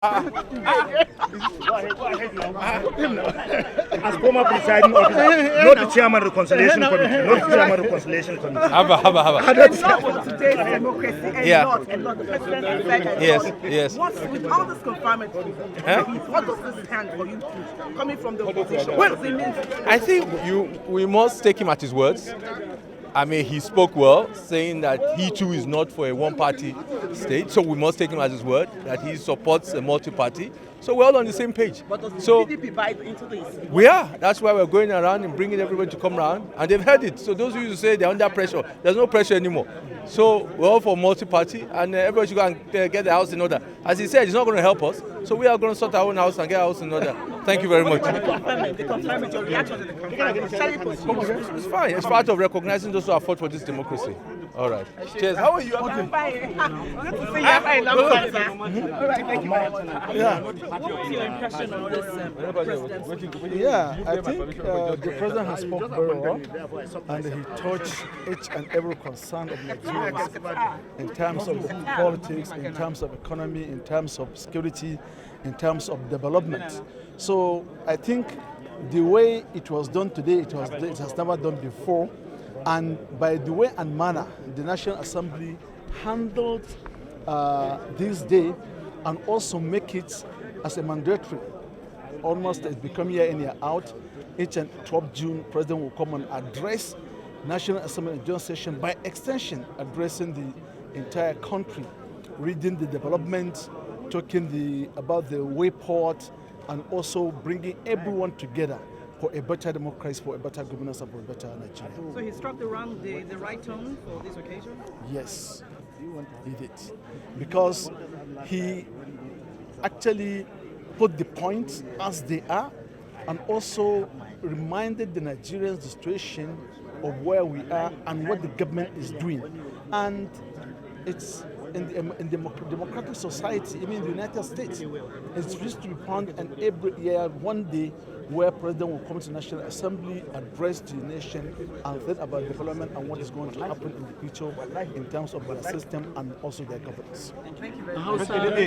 As former presiding officer, not the chairman of the Reconciliation Committee, not the chairman of the Reconciliation Committee. Not for today's democracy, and Yeah. not the president has said and Yes, not. yes. With all this confinement, what does this stand for you two, coming from the opposition? Well, what does it mean? I think we must take him at his words. I mean, he spoke well, saying that he too is not for a one-party state. So we must take him at his word that he supports a multi-party. So we're all on the same page. But does the So PDP buy into this? we are. That's why we're going around and bringing everybody to come around, and they've heard it. So those who say they're under pressure, there's no pressure anymore. So we're all for multi-party, and everybody should go and get the house in order. As he said, it's not going to help us. So we are going to sort our own house and get our house in order. Thank you very much. The confinement, your reaction to the confinement. It's fine. It's part of recognizing those who have fought for this democracy. All right. Cheers. How are you? I'm fine. Good to see you. I'm fine. All right, thank you very much. Yeah, What was your impression of this presidency? yeah. I think the president has spoken very well, and he touched each and every concern of Nigerians in terms of politics, in terms of economy, in terms of security, in terms of development. So I think the way it was done today, it has never done before, and by the way and manner the National Assembly handled this day, and also make it as a mandatory. Almost it's become year in, year out. Each and 12 June, President will come and address National Assembly in joint session, by extension addressing the entire country, reading the development, talking about the way forward, and also bringing everyone together for a better democracy, for a better governance, and for a better Nigeria. So he struck the right tone for this occasion? Yes, he did. Because he actually put the points as they are, and also reminded the Nigerians the situation of where we are and what the government is doing. And it's in democratic society, even in the United States, it's used to be found, and every year, one day, where President will come to the National Assembly, address the nation, and think about development and what is going to happen in the future in terms of their system and also their governance. Thank you very much.